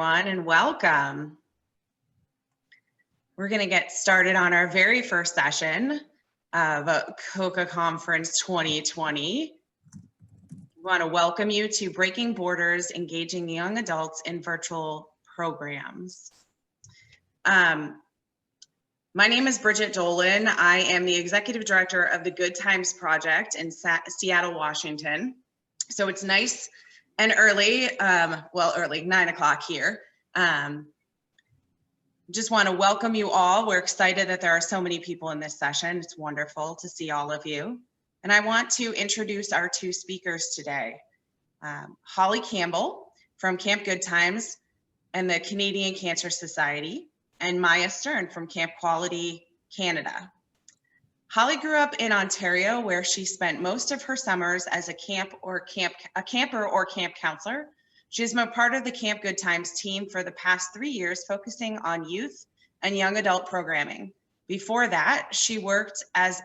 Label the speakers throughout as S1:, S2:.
S1: everyone, and welcome. We're going to get started on our very first session of COCA Conference 2020. We want to welcome you to Breaking Borders, Engaging Young Adults in Virtual Programs. My name is Bridget Dolan. I am the Executive Director of the Good Times Project in Seattle, Washington. So it's nice and early, early, 9 o'clock here. Just want to welcome you all. We're excited that there are so many people in this session. It's wonderful to see all of you. And I want to introduce our two speakers today. Holly Campbell from Camp Good Times and the Canadian Cancer Society, and Maya Stern from Camp Quality Canada. Holly grew up in Ontario, where she spent most of her summers as a camper or camp counselor. She's been part of the Camp Good Times team for the past 3 years, focusing on youth and young adult programming. Before that, she worked as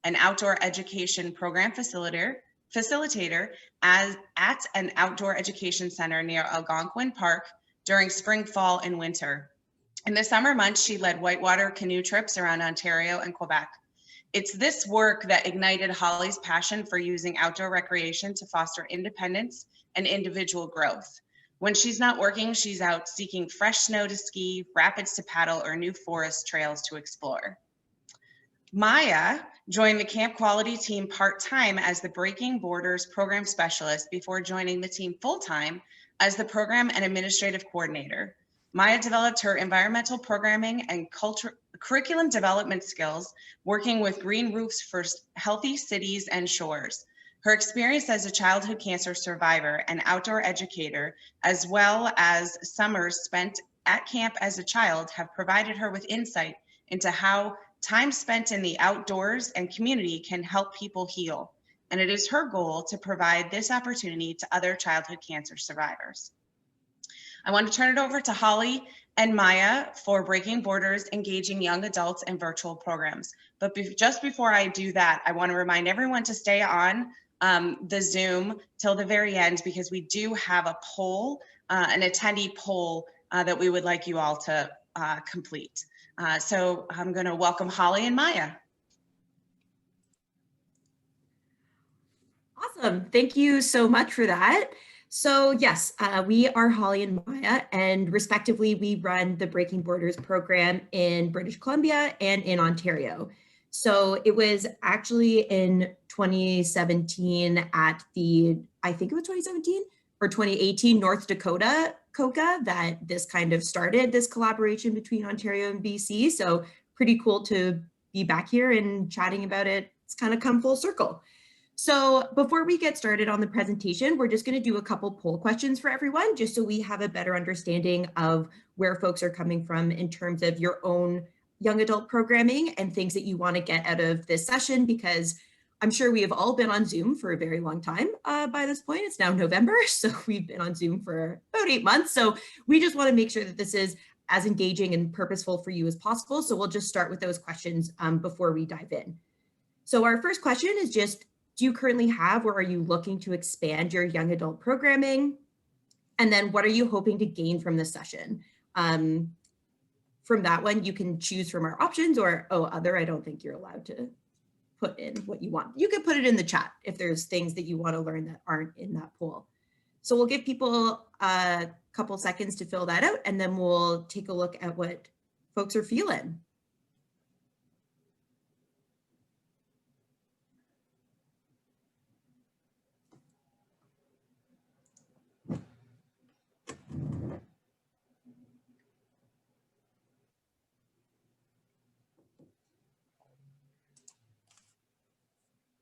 S1: an outdoor education program facilitator at an outdoor education center near Algonquin Park during spring, fall, and winter. In the summer months, she led whitewater canoe trips around Ontario and Quebec. It's this work that ignited Holly's passion for using outdoor recreation to foster independence and individual growth. When she's not working, she's out seeking fresh snow to ski, rapids to paddle, or new forest trails to explore. Maya joined the Camp Quality team part-time as the Breaking Borders program specialist before joining the team full-time as the program and administrative coordinator. Maya developed her environmental programming and curriculum development skills working with Green Roofs for Healthy Cities and Shores. Her experience as a childhood cancer survivor and outdoor educator, as well as summers spent at camp as a child, have provided her with insight into how time spent in the outdoors and community can help people heal. And it is her goal to provide this opportunity to other childhood cancer survivors. I want to turn it over to Holly and Maya for Breaking Borders, Engaging Young Adults in Virtual Programs. But just before I do that, I want to remind everyone to stay on the Zoom till the very end, because we do have a poll, an attendee poll that we would like you all to complete. So I'm going to welcome Holly and Maya.
S2: Awesome. Thank you so much for that. So yes, we are Holly and Maya, and respectively, we run the Breaking Borders program in British Columbia and in Ontario. So it was actually in 2017 at I think it was 2017 or 2018 North Dakota COCA that this kind of started, this collaboration between Ontario and BC. So pretty cool to be back here and chatting about it. It's kind of come full circle. So before we get started on the presentation, we're just going to do a couple poll questions for everyone, just so we have a better understanding of where folks are coming from in terms of your own young adult programming and things that you want to get out of this session, because I'm sure we have all been on Zoom for a very long time by this point. It's now November, so we've been on Zoom for about 8 months. So we just want to make sure that this is as engaging and purposeful for you as possible. So we'll just start with those questions before we dive in. So our first question is just, do you currently have, or are you looking to expand your young adult programming? And then what are you hoping to gain from this session? From that one, you can choose from our options, or, other, I don't think you're allowed to put in what you want. You could put it in the chat if there's things that you want to learn that aren't in that poll. So we'll give people a couple seconds to fill that out, and then we'll take a look at what folks are feeling.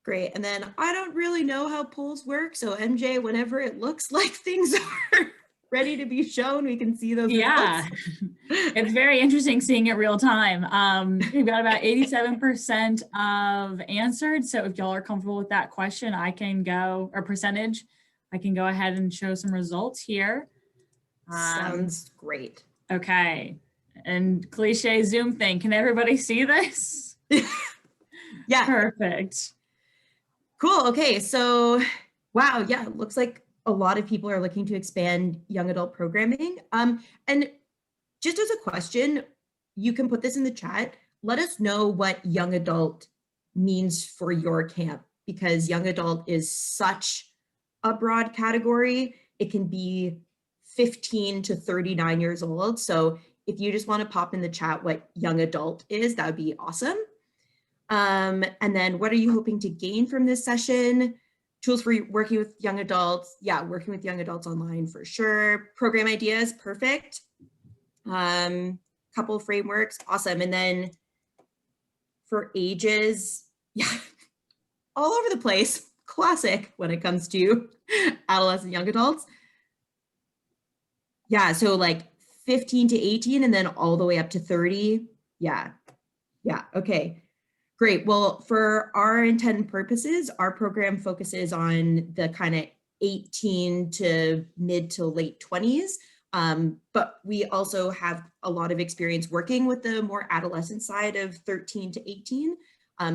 S2: Great, and then I don't really know how polls work, so MJ, whenever it looks like things are ready to be shown, we can see those results.
S3: It's very interesting seeing it real time. We've got about 87% of answered, so if y'all are comfortable with that question, I can go, or percentage, I can go ahead and show some results here.
S2: Sounds great.
S3: Okay, and cliche Zoom thing, can everybody see this?
S2: Yeah.
S3: Perfect.
S2: Cool. Okay. So, wow. Yeah. It looks like a lot of people are looking to expand young adult programming. And just as a question, you can put this in the chat. Let us know what young adult means for your camp, because young adult is such a broad category. It can be 15 to 39 years old. So if you just want to pop in the chat what young adult is, that would be awesome. And then what are you hoping to gain from this session? Tools for working with young adults. Yeah, working with young adults online for sure. Program ideas, perfect. Couple frameworks, awesome. And then for ages, yeah, all over the place, classic when it comes to adolescent young adults. Yeah, so like 15 to 18 and then all the way up to 30. Yeah, okay. Great. Well, for our intent and purposes, our program focuses on the kind of 18 to mid to late 20s. But we also have a lot of experience working with the more adolescent side of 13 to 18.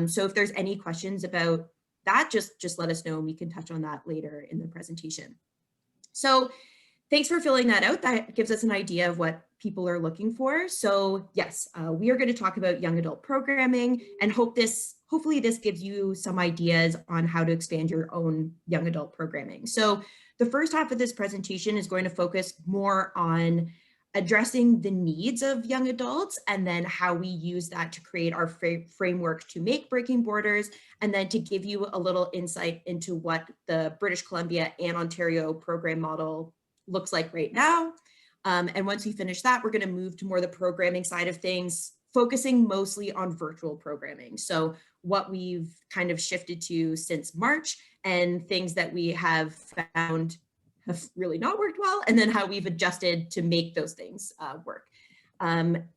S2: So if there's any questions about that, just let us know and we can touch on that later in the presentation. So thanks for filling that out. That gives us an idea of what people are looking for. So yes, we are going to talk about young adult programming and hopefully this gives you some ideas on how to expand your own young adult programming. So the first half of this presentation is going to focus more on addressing the needs of young adults and then how we use that to create our framework to make Breaking Borders, and then to give you a little insight into what the British Columbia and Ontario program model looks like right now. And once we finish that, we're going to move to more the programming side of things, focusing mostly on virtual programming. So what we've kind of shifted to since March and things that we have found have really not worked well, and then how we've adjusted to make those things work.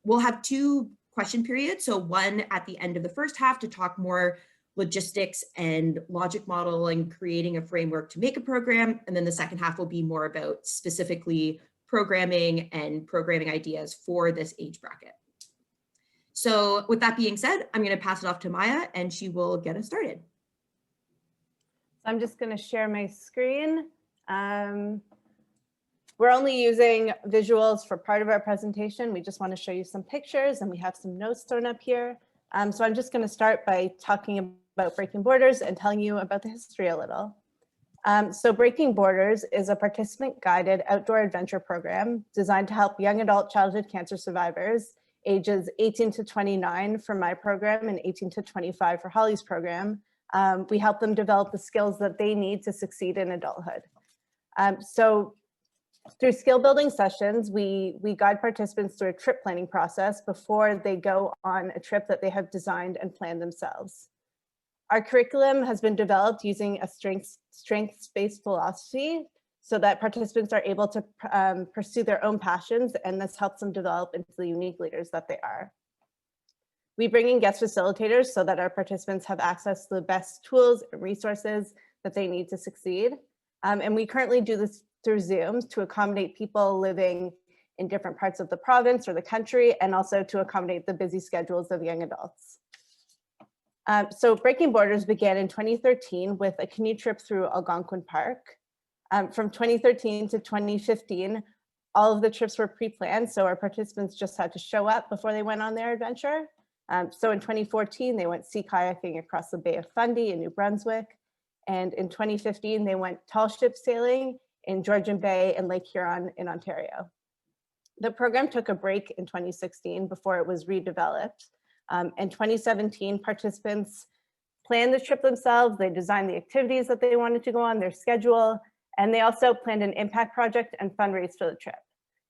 S2: We'll have two question periods. So one at the end of the first half to talk more logistics and logic model and creating a framework to make a program. And then the second half will be more about specifically programming and programming ideas for this age bracket. So with that being said, I'm going to pass it off to Maya and she will get us started.
S4: I'm just going to share my screen. We're only using visuals for part of our presentation. We just want to show you some pictures and we have some notes thrown up here. So I'm just going to start by talking about Breaking Borders and telling you about the history a little. So Breaking Borders is a participant-guided outdoor adventure program designed to help young adult childhood cancer survivors ages 18 to 29 for my program and 18 to 25 for Holly's program. We help them develop the skills that they need to succeed in adulthood. So through skill building sessions, we guide participants through a trip planning process before they go on a trip that they have designed and planned themselves. Our curriculum has been developed using a strengths-based philosophy so that participants are able to pursue their own passions, and this helps them develop into the unique leaders that they are. We bring in guest facilitators so that our participants have access to the best tools and resources that they need to succeed. And we currently do this through Zoom to accommodate people living in different parts of the province or the country, and also to accommodate the busy schedules of young adults. So Breaking Borders began in 2013 with a canoe trip through Algonquin Park. From 2013 to 2015, all of the trips were pre-planned, so our participants just had to show up before they went on their adventure. So in 2014, they went sea kayaking across the Bay of Fundy in New Brunswick. And in 2015, they went tall ship sailing in Georgian Bay and Lake Huron in Ontario. The program took a break in 2016 before it was redeveloped. In 2017, participants planned the trip themselves. They designed the activities that they wanted to go on, their schedule, and they also planned an impact project and fundraise for the trip.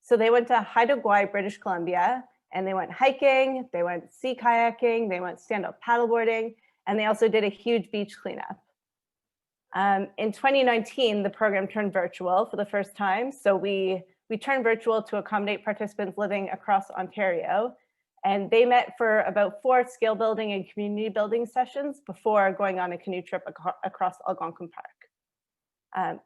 S4: So they went to Haida Gwaii, British Columbia, and they went hiking, they went sea kayaking, they went stand-up paddleboarding, and they also did a huge beach cleanup. In 2019, the program turned virtual for the first time. So we turned virtual to accommodate participants living across Ontario. And they met for about 4 skill building and community building sessions before going on a canoe trip across Algonquin Park.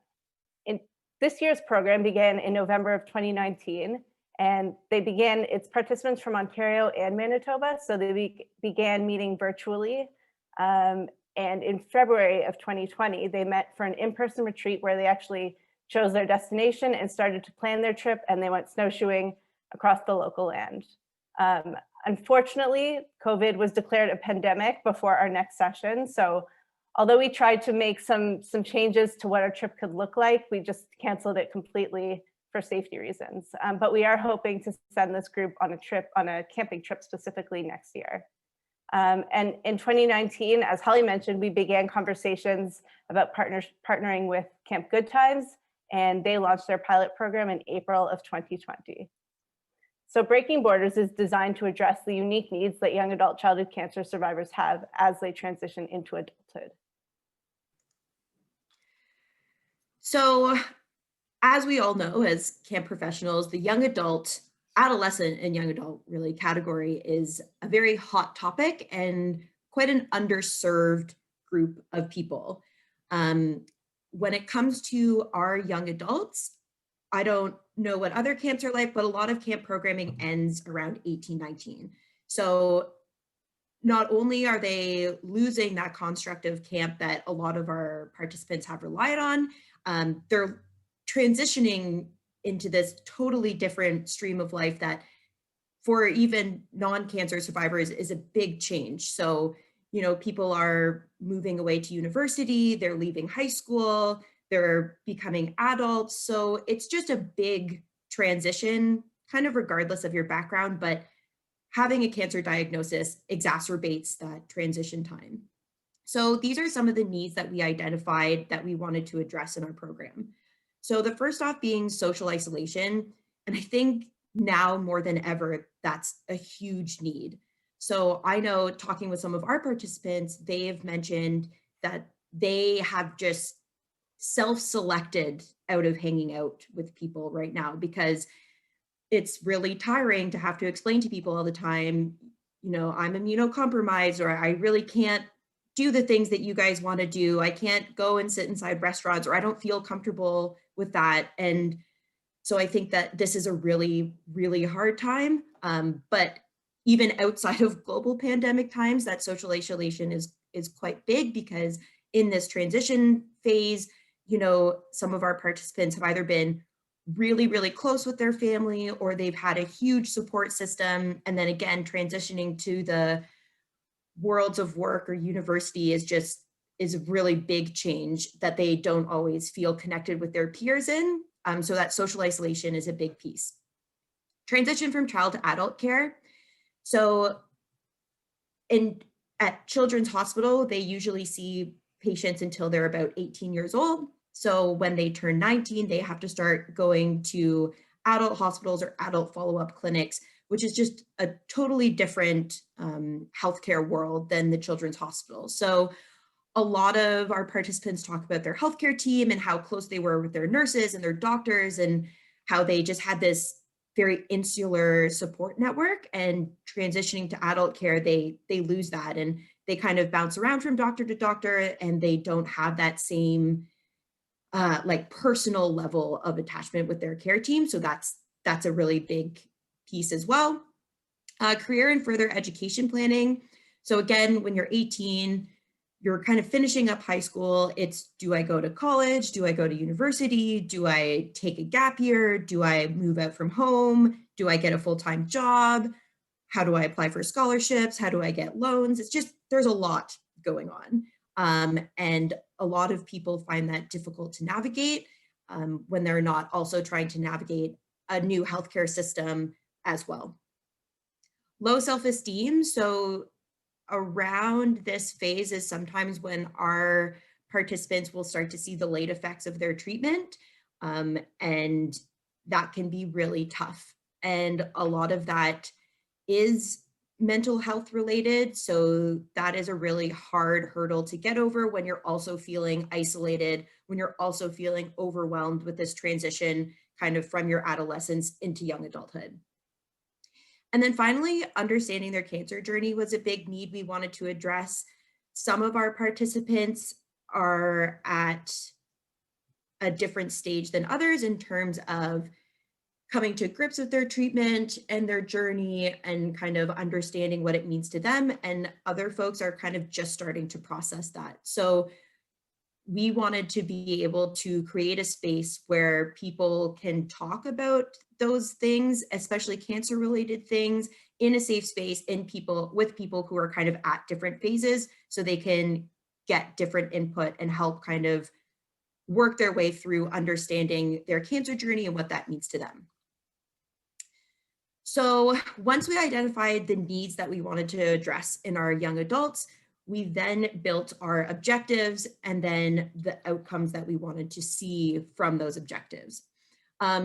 S4: This year's program began in November of 2019, and its participants from Ontario and Manitoba, so they began meeting virtually. And in February of 2020, they met for an in-person retreat where they actually chose their destination and started to plan their trip, and they went snowshoeing across the local land. Unfortunately, COVID was declared a pandemic before our next session. So although we tried to make some changes to what our trip could look like, we just canceled it completely for safety reasons. But we are hoping to send this group on a camping trip specifically next year. And in 2019, as Holly mentioned, we began conversations about partnering with Camp Good Times, and they launched their pilot program in April of 2020. So Breaking Borders is designed to address the unique needs that young adult childhood cancer survivors have as they transition into adulthood.
S2: So as we all know, as camp professionals, the young adult, adolescent and young adult really category is a very hot topic and quite an underserved group of people. When it comes to our young adults, I don't know what other camps are like, but a lot of camp programming ends around 18, 19. So not only are they losing that construct of camp that a lot of our participants have relied on, they're transitioning into this totally different stream of life that for even non-cancer survivors is a big change. So, you know, people are moving away to university, they're leaving high school, they're becoming adults. So it's just a big transition, kind of regardless of your background, but having a cancer diagnosis exacerbates that transition time. So these are some of the needs that we identified that we wanted to address in our program. So the first off being social isolation. And I think now more than ever, that's a huge need. So I know talking with some of our participants, they have mentioned that they have just self-selected out of hanging out with people right now because it's really tiring to have to explain to people all the time, you know, I'm immunocompromised, or I really can't do the things that you guys want to do. I can't go and sit inside restaurants, or I don't feel comfortable with that. And so I think that this is a really, really hard time. But even outside of global pandemic times, that social isolation is quite big because in this transition phase, you know, some of our participants have either been really, really close with their family, or they've had a huge support system. And then again, transitioning to the worlds of work or university is a really big change that they don't always feel connected with their peers in. So that social isolation is a big piece. Transition from child to adult care. So at Children's Hospital, they usually see patients until they're about 18 years old. So when they turn 19, they have to start going to adult hospitals or adult follow-up clinics, which is just a totally different healthcare world than the Children's Hospital. So a lot of our participants talk about their healthcare team and how close they were with their nurses and their doctors and how they just had this very insular support network, and transitioning to adult care, they lose that and they kind of bounce around from doctor to doctor and they don't have that same like personal level of attachment with their care team. So that's a really big piece as well. Career and further education planning. So again, when you're 18, you're kind of finishing up high school. It's, do I go to college? Do I go to university? Do I take a gap year? Do I move out from home? Do I get a full-time job? How do I apply for scholarships? How do I get loans? It's just, there's a lot going on. And a lot of people find that difficult to navigate when they're not also trying to navigate a new healthcare system as well. Low self-esteem. So around this phase is sometimes when our participants will start to see the late effects of their treatment. And that can be really tough. And a lot of that is mental health related. So that is a really hard hurdle to get over when you're also feeling isolated, when you're also feeling overwhelmed with this transition kind of from your adolescence into young adulthood. And then finally, understanding their cancer journey was a big need we wanted to address. Some of our participants are at a different stage than others in terms of coming to grips with their treatment and their journey and kind of understanding what it means to them. And other folks are kind of just starting to process that. So we wanted to be able to create a space where people can talk about those things, especially cancer related things, in a safe space with people who are kind of at different phases, so they can get different input and help kind of work their way through understanding their cancer journey and what that means to them. So once we identified the needs that we wanted to address in our young adults, we then built our objectives and then the outcomes that we wanted to see from those objectives.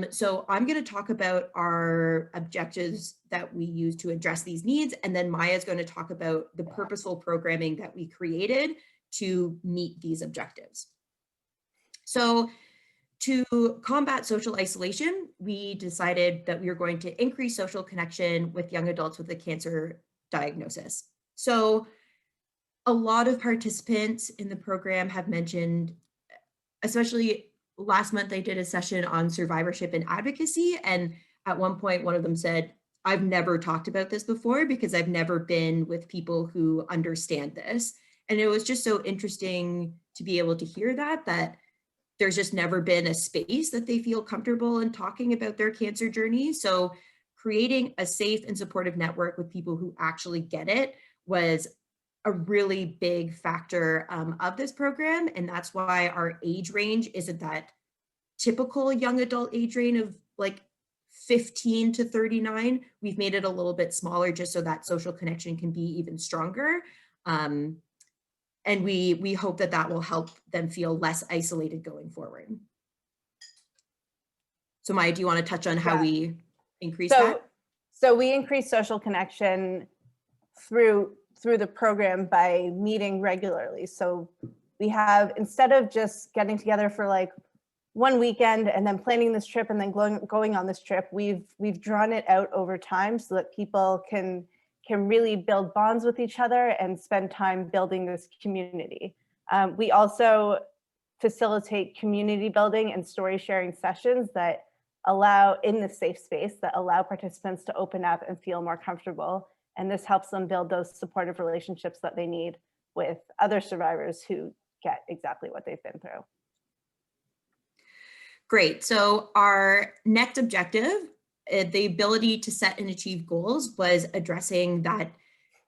S2: So I'm going to talk about our objectives that we use to address these needs, and then Maya is going to talk about the purposeful programming that we created to meet these objectives. So to combat social isolation, we decided that we were going to increase social connection with young adults with a cancer diagnosis. So a lot of participants in the program have mentioned, especially last month, I did a session on survivorship and advocacy. And at one point, one of them said, I've never talked about this before because I've never been with people who understand this. And it was just so interesting to be able to hear that there's just never been a space that they feel comfortable in talking about their cancer journey. So creating a safe and supportive network with people who actually get it was a really big factor of this program. And that's why our age range isn't that typical young adult age range of like 15 to 39. We've made it a little bit smaller just so that social connection can be even stronger. And we hope that that will help them feel less isolated going forward. So Maya, do you want to touch on how we increase that?
S4: So we increase social connection through the program by meeting regularly. So we have, instead of just getting together for like one weekend and then planning this trip and then going on this trip, we've drawn it out over time so that people can really build bonds with each other and spend time building this community. We also facilitate community building and story sharing sessions that allow, in this safe space, that allow participants to open up and feel more comfortable. And this helps them build those supportive relationships that they need with other survivors who get exactly what they've been through.
S2: Great. So our next objective, the ability to set and achieve goals, was addressing that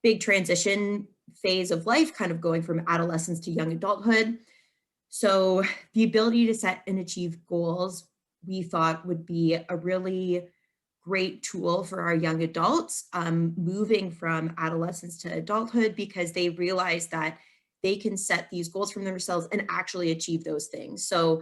S2: big transition phase of life, kind of going from adolescence to young adulthood. So the ability to set and achieve goals, we thought would be a really great tool for our young adults moving from adolescence to adulthood, because they realize that they can set these goals for themselves and actually achieve those things. So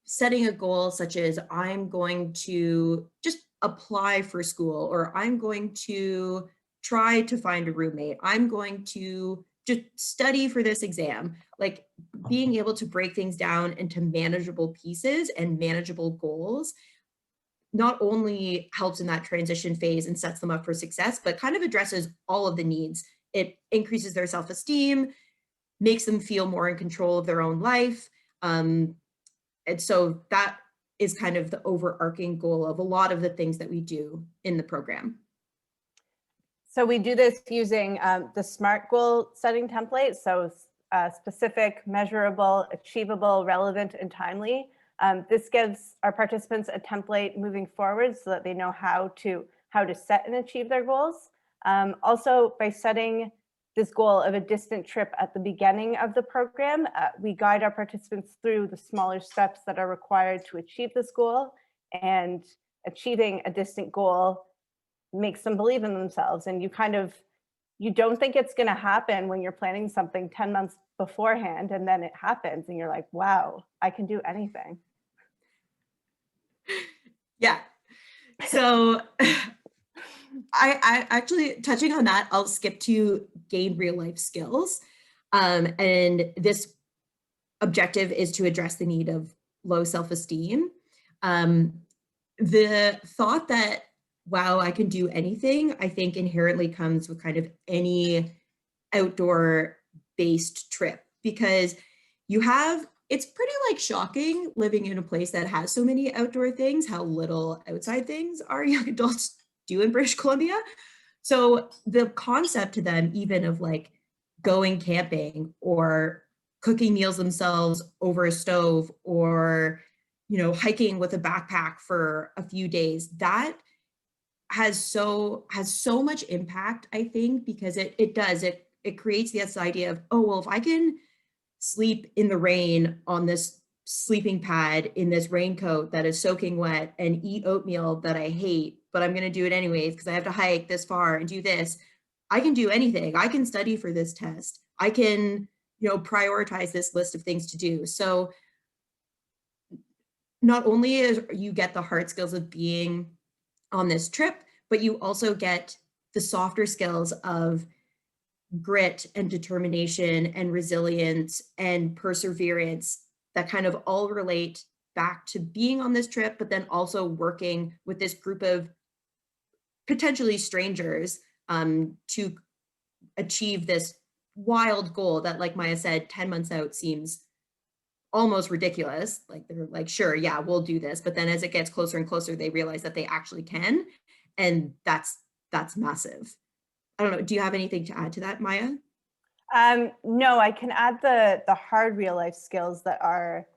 S2: setting a goal such as, I'm going to just apply for school, or I'm going to try to find a roommate, I'm going to just study for this exam, like being able to break things down into manageable pieces and manageable goals not only helps in that transition phase and sets them up for success, but kind of addresses all of the needs. It increases their self-esteem, makes them feel more in control of their own life. And so that is kind of the overarching goal of a lot of the things that we do in the program.
S4: So we do this using the SMART goal setting template. So specific, measurable, achievable, relevant, and timely. This gives our participants a template moving forward so that they know how to set and achieve their goals. Also, by setting this goal of a distant trip at the beginning of the program, we guide our participants through the smaller steps that are required to achieve this goal, and achieving a distant goal makes them believe in themselves. And you don't think it's going to happen when you're planning something 10 months beforehand, and then it happens and you're like, wow, I can do anything.
S2: Yeah. So I actually, touching on that, I'll skip to gain real life skills. And this objective is to address the need of low self-esteem. The thought that, wow, I can do anything, I think inherently comes with kind of any outdoor based trip, because it's pretty like shocking living in a place that has so many outdoor things, how little outside things our young adults do in British Columbia. So the concept to them even of like going camping or cooking meals themselves over a stove, or, you know, hiking with a backpack for a few days. That has so much impact, I think, because it creates this idea of, oh, well, if I can sleep in the rain on this sleeping pad in this raincoat that is soaking wet and eat oatmeal that I hate, but I'm going to do it anyways because I have to hike this far and do this. I can do anything. I can study for this test. I can, you know, prioritize this list of things to do. So not only is you get the hard skills of being on this trip, but you also get the softer skills of grit and determination and resilience and perseverance that kind of all relate back to being on this trip, but then also working with this group of potentially strangers to achieve this wild goal that, like Maya said, 10 months out seems almost ridiculous. Like they're like, sure, yeah, we'll do this. But then as it gets closer and closer, they realize that they actually can. And that's massive. I don't know. Do you have anything to add to that, Maya?
S4: No, I can add the hard real life skills that are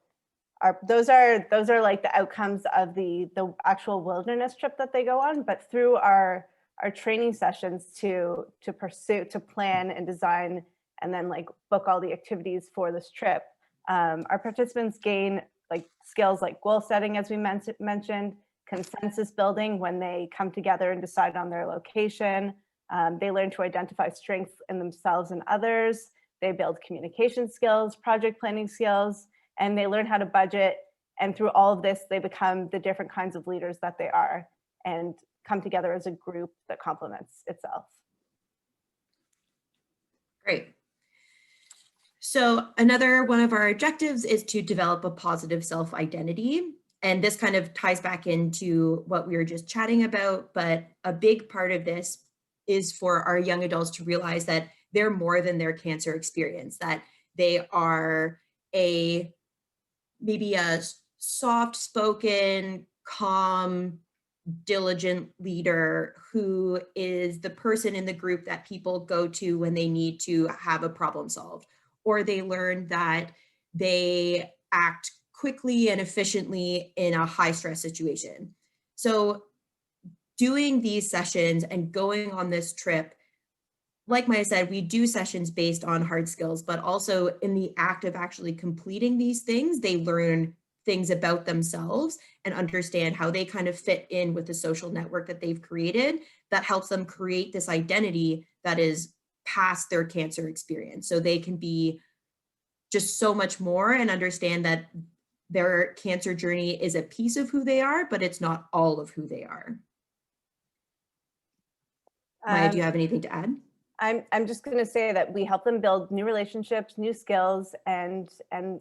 S4: those are like the outcomes of the actual wilderness trip that they go on. But through our training sessions to plan and design and then like book all the activities for this trip, our participants gain like skills like goal setting, as we mentioned, consensus building when they come together and decide on their location. They learn to identify strengths in themselves and others. They build communication skills, project planning skills, and they learn how to budget. And through all of this, they become the different kinds of leaders that they are and come together as a group that complements itself.
S2: Great. So another one of our objectives is to develop a positive self-identity. And this kind of ties back into what we were just chatting about, but a big part of this is for our young adults to realize that they're more than their cancer experience, that they are maybe a soft-spoken, calm, diligent leader who is the person in the group that people go to when they need to have a problem solved, or they learn that they act quickly and efficiently in a high stress situation. So doing these sessions and going on this trip, like Maya said, we do sessions based on hard skills, but also in the act of actually completing these things, they learn things about themselves and understand how they kind of fit in with the social network that they've created that helps them create this identity that is past their cancer experience. So they can be just so much more and understand that their cancer journey is a piece of who they are, but it's not all of who they are. Maya, do you have anything to add?
S4: I'm just going to say that we help them build new relationships, new skills, and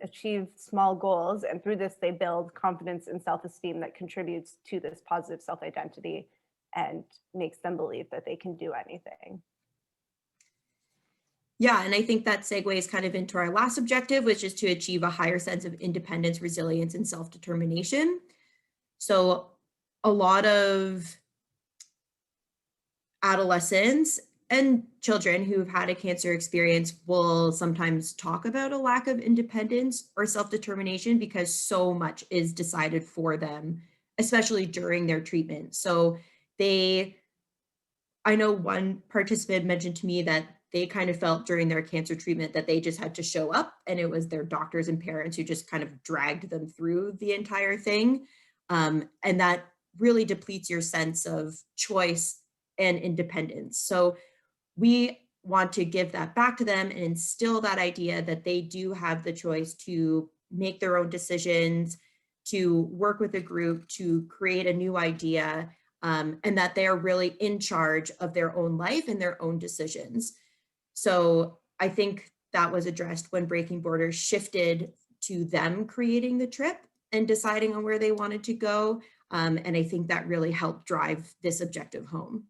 S4: achieve small goals. And through this, they build confidence and self-esteem that contributes to this positive self-identity and makes them believe that they can do anything.
S2: Yeah, and I think that segues kind of into our last objective, which is to achieve a higher sense of independence, resilience, and self-determination. So a lot of adolescents and children who've had a cancer experience will sometimes talk about a lack of independence or self-determination because so much is decided for them, especially during their treatment. So I know one participant mentioned to me that they kind of felt during their cancer treatment that they just had to show up, and it was their doctors and parents who just kind of dragged them through the entire thing. And that really depletes your sense of choice and independence. So we want to give that back to them and instill that idea that they do have the choice to make their own decisions, to work with a group, to create a new idea, and that they are really in charge of their own life and their own decisions. So I think that was addressed when Breaking Borders shifted to them creating the trip and deciding on where they wanted to go. And I think that really helped drive this objective home.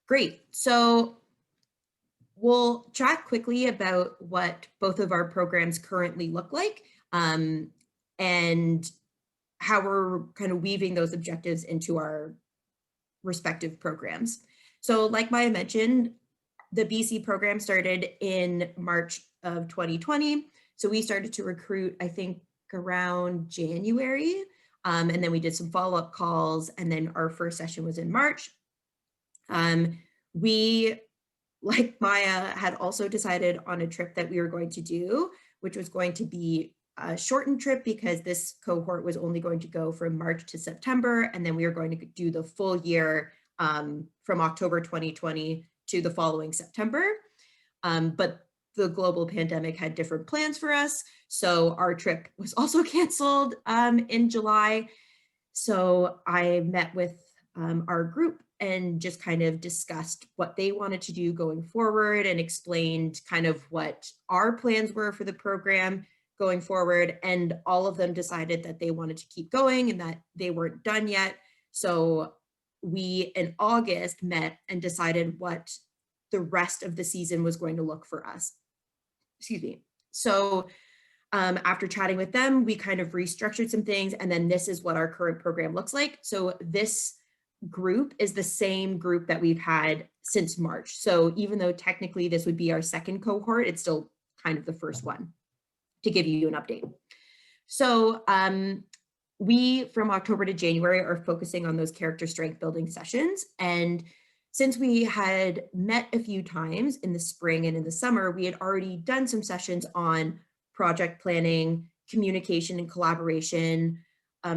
S2: Great. So we'll chat quickly about what both of our programs currently look like and how we're kind of weaving those objectives into our respective programs. So like Maya mentioned, the BC program started in March of 2020. So we started to recruit, I think, around January. And then we did some follow-up calls, and then our first session was in March. We, like Maya, had also decided on a trip that we were going to do, which was going to be a shortened trip because this cohort was only going to go from March to September, and then we were going to do the full year from October 2020 to the following September. But the global pandemic had different plans for us, so our trip was also canceled in July. So I met with our group and just kind of discussed what they wanted to do going forward and explained kind of what our plans were for the program going forward. And all of them decided that they wanted to keep going and that they weren't done yet. So we in August met and decided what the rest of the season was going to look for us. Excuse me. So after chatting with them, we kind of restructured some things, and then this is what our current program looks like. So this group is the same group that we've had since March. So even though technically this would be our second cohort, it's still kind of the first one, to give you an update. So we, from October to January, are focusing on those character strength building sessions. And since we had met a few times in the spring and in the summer, we had already done some sessions on project planning, communication and collaboration,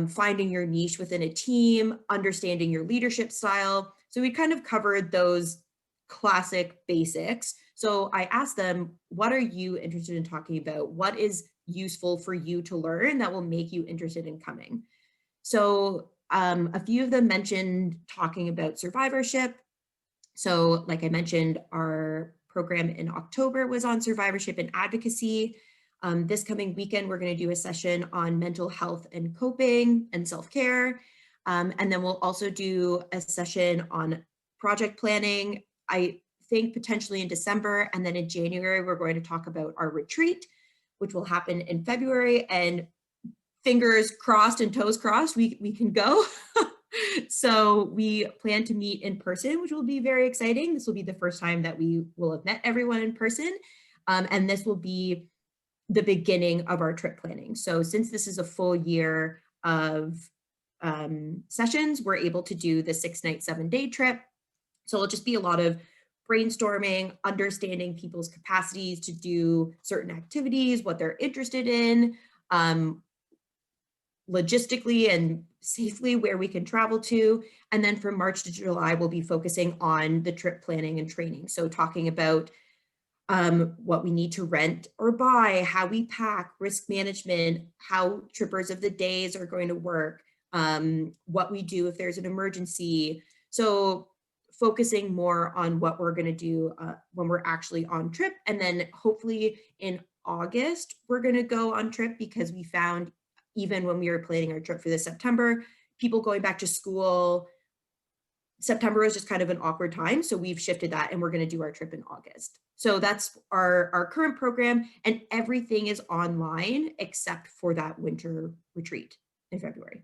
S2: finding your niche within a team, understanding your leadership style. So we kind of covered those classic basics. So I asked them, what are you interested in talking about? What is useful for you to learn that will make you interested in coming? So a few of them mentioned talking about survivorship. So like I mentioned, our program in October was on survivorship and advocacy. This coming weekend, we're going to do a session on mental health and coping and self-care. And then we'll also do a session on project planning, I think potentially in December. And then in January, we're going to talk about our retreat, which will happen in February. And fingers crossed and toes crossed, we can go. So we plan to meet in person, which will be very exciting. This will be the first time that we will have met everyone in person. And this will be the beginning of our trip planning. So since this is a full year of sessions, we're able to do the 6-night, 7-day trip. So it'll just be a lot of brainstorming, understanding people's capacities to do certain activities, what they're interested in, logistically and safely where we can travel to. And then from March to July, we'll be focusing on the trip planning and training. So talking about what we need to rent or buy, how we pack, risk management, how trippers of the days are going to work, what we do if there's an emergency. So focusing more on what we're going to do when we're actually on trip. And then hopefully in August, we're going to go on trip, because we found even when we were planning our trip for this September, people going back to school, September was just kind of an awkward time. So we've shifted that and we're going to do our trip in August. So that's our current program, and everything is online except for that winter retreat in February.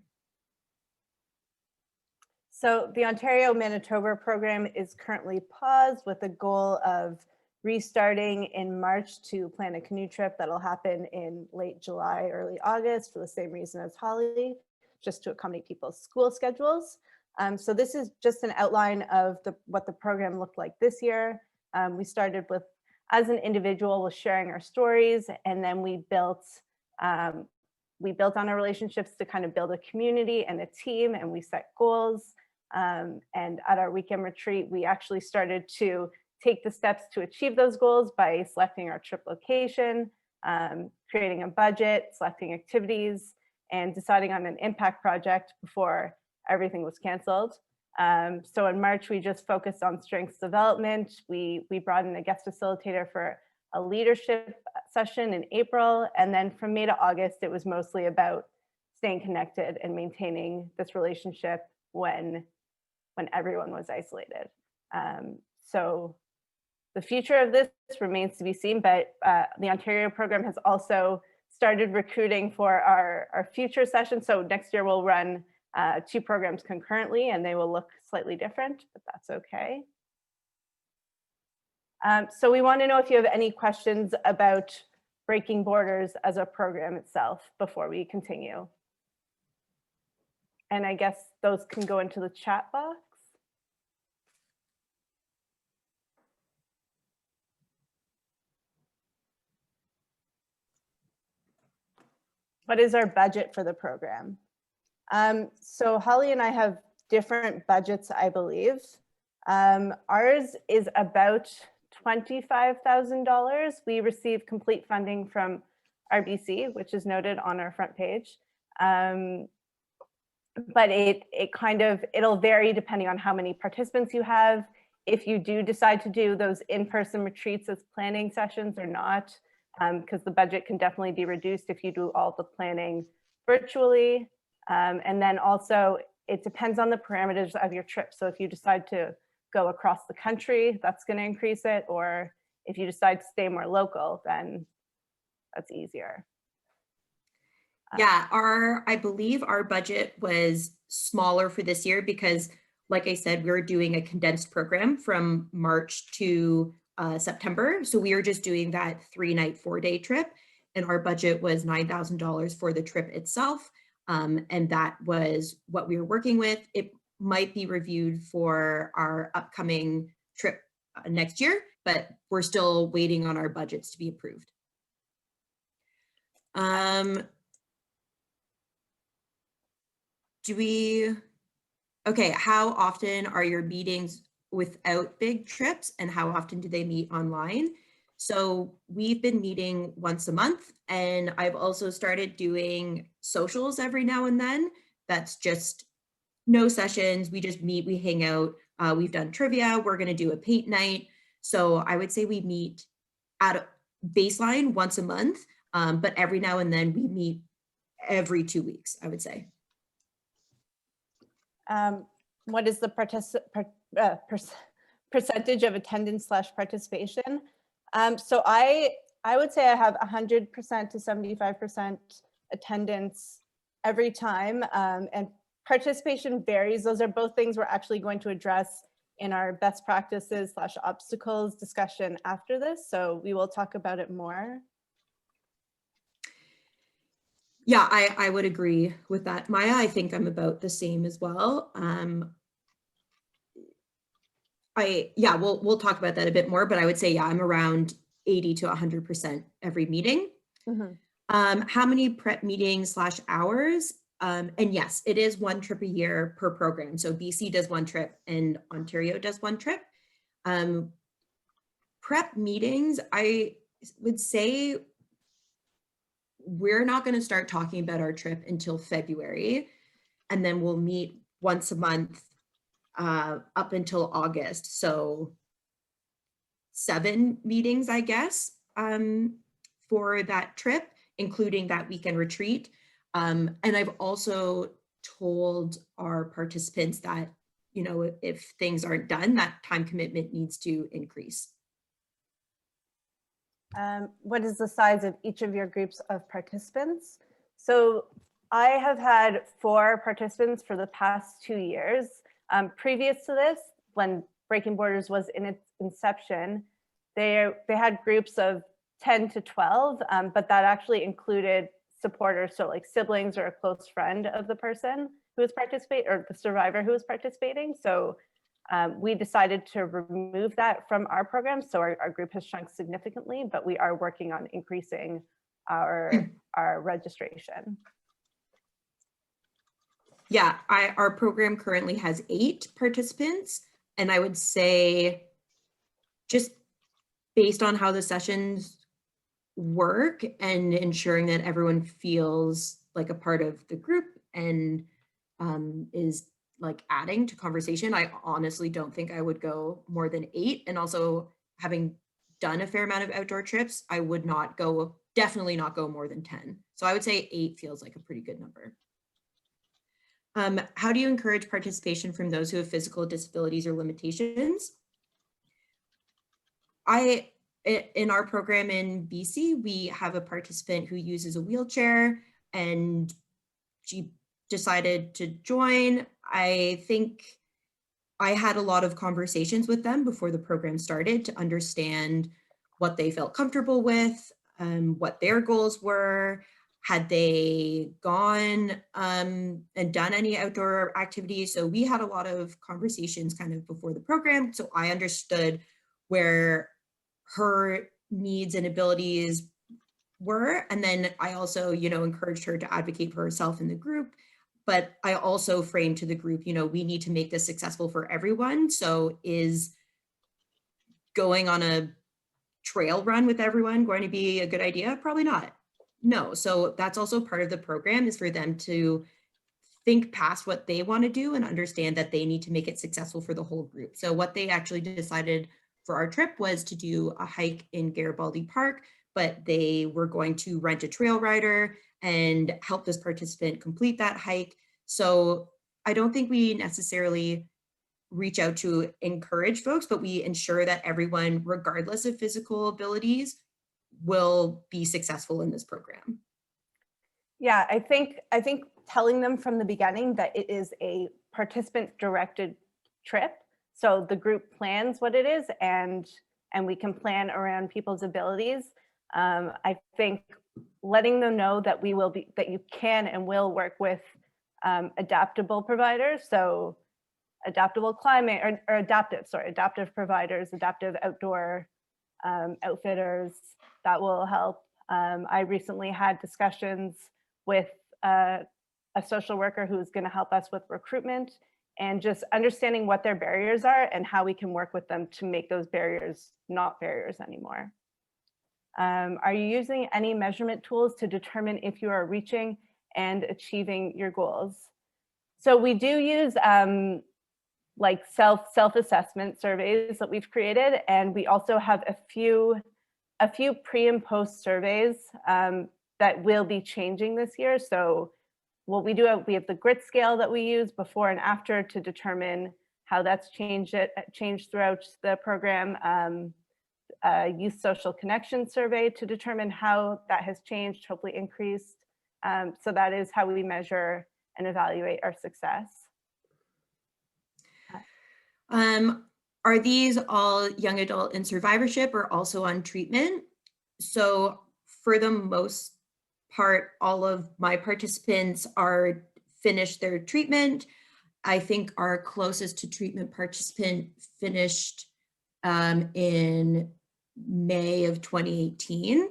S4: So the Ontario-Manitoba program is currently paused with the goal of restarting in March to plan a canoe trip that'll happen in late July, early August, for the same reason as Holly, just to accommodate people's school schedules. So this is just an outline of what the program looked like this year. We started with, as an individual, with sharing our stories, and then we built on our relationships to kind of build a community and a team, and we set goals. And at our weekend retreat, we actually started to take the steps to achieve those goals by selecting our trip location, creating a budget, selecting activities, and deciding on an impact project before everything was canceled. So in March, we just focused on strengths development. We brought in a guest facilitator for a leadership session in April. And then from May to August, it was mostly about staying connected and maintaining this relationship when everyone was isolated. So the future of this remains to be seen, but the Ontario program has also started recruiting for our future sessions. So next year we'll run two programs concurrently, and they will look slightly different, but that's okay. So we want to know if you have any questions about Breaking Borders as a program itself before we continue. And I guess those can go into the chat box. What is our budget for the program? So Holly and I have different budgets, I believe. Ours is about $25,000. We receive complete funding from RBC, which is noted on our front page. But it'll vary depending on how many participants you have. If you do decide to do those in-person retreats as planning sessions or not, because the budget can definitely be reduced if you do all the planning virtually. And then also it depends on the parameters of your trip. So if you decide to go across the country, that's going to increase it. Or if you decide to stay more local, then that's easier.
S2: Yeah, I believe our budget was smaller for this year because, like I said, we were doing a condensed program from March to September. So we were just doing that 3-night, 4-day trip. And our budget was $9,000 for the trip itself. And that was what we were working with. It might be reviewed for our upcoming trip next year, but we're still waiting on our budgets to be approved. Okay, how often are your meetings without big trips and how often do they meet online? So we've been meeting once a month, and I've also started doing socials every now and then. That's just no sessions. We just meet, we hang out. We've done trivia. We're going to do a paint night. So I would say we meet at a baseline once a month, but every now and then we meet every 2 weeks, I would say.
S4: What is the percentage of attendance / participation? So I would say I have 100% to 75% attendance every time, and participation varies. Those are both things we're actually going to address in our best practices / obstacles discussion after this. So we will talk about it more.
S2: Yeah, I would agree with that, Maya. I think I'm about the same as well. We'll talk about that a bit more, but I would say, yeah, I'm around 80 to 100% every meeting. Mm-hmm. How many prep meetings / hours? And yes, it is 1 trip a year per program. So BC does 1 trip and Ontario does 1 trip. Prep meetings, I would say we're not going to start talking about our trip until February, and then we'll meet once a month up until August. So 7 meetings, I guess, for that trip, including that weekend retreat. And I've also told our participants that, you know, if things aren't done, that time commitment needs to increase.
S4: What is the size of each of your groups of participants? So I have had 4 participants for the past 2 years. Previous to this, when Breaking Borders was in its inception, they had groups of 10 to 12, but that actually included supporters, so like siblings or a close friend of the person who was participating, or the survivor who was participating. So we decided to remove that from our program. So our group has shrunk significantly, but we are working on increasing our registration.
S2: Yeah, our program currently has 8 participants, and I would say just based on how the sessions work and ensuring that everyone feels like a part of the group and is like adding to conversation, I honestly don't think I would go more than 8. And also, having done a fair amount of outdoor trips, I would definitely not go more than 10. So I would say 8 feels like a pretty good number. How do you encourage participation from those who have physical disabilities or limitations? In our program in BC, we have a participant who uses a wheelchair, and she decided to join, I think I had a lot of conversations with them before the program started to understand what they felt comfortable with, what their goals were. Had they gone and done any outdoor activities? So we had a lot of conversations kind of before the program. So I understood where her needs and abilities were. And then I also, encouraged her to advocate for herself in the group. But I also framed to the group, we need to make this successful for everyone. So is going on a trail run with everyone going to be a good idea? Probably not. No. So that's also part of the program, is for them to think past what they want to do and understand that they need to make it successful for the whole group. So what they actually decided for our trip was to do a hike in Garibaldi Park, but they were going to rent a trail rider and help this participant complete that hike. So I don't think we necessarily reach out to encourage folks, but we ensure that everyone, regardless of physical abilities, will be successful in this program.
S4: Yeah, I think telling them from the beginning that it is a participant directed trip. So the group plans what it is, and we can plan around people's abilities. I think letting them know that that you can and will work with adaptable providers. So adaptable climate or adaptive providers, adaptive outdoor outfitters, that will help. I recently had discussions with a social worker who's going to help us with recruitment, and just understanding what their barriers are and how we can work with them to make those barriers not barriers anymore. Are you using any measurement tools to determine if you are reaching and achieving your goals? So we do use like self-assessment surveys that we've created, and we also have a few pre and post surveys that will be changing this year. So what we do, we have the grit scale that we use before and after to determine how that's changed throughout the program. Youth social connection survey to determine how that has changed, hopefully increased. So that is how we measure and evaluate our success.
S2: Are these all young adult in survivorship or also on treatment? So for the most part, all of my participants are finished their treatment. I think our closest to treatment participant finished in May of 2018.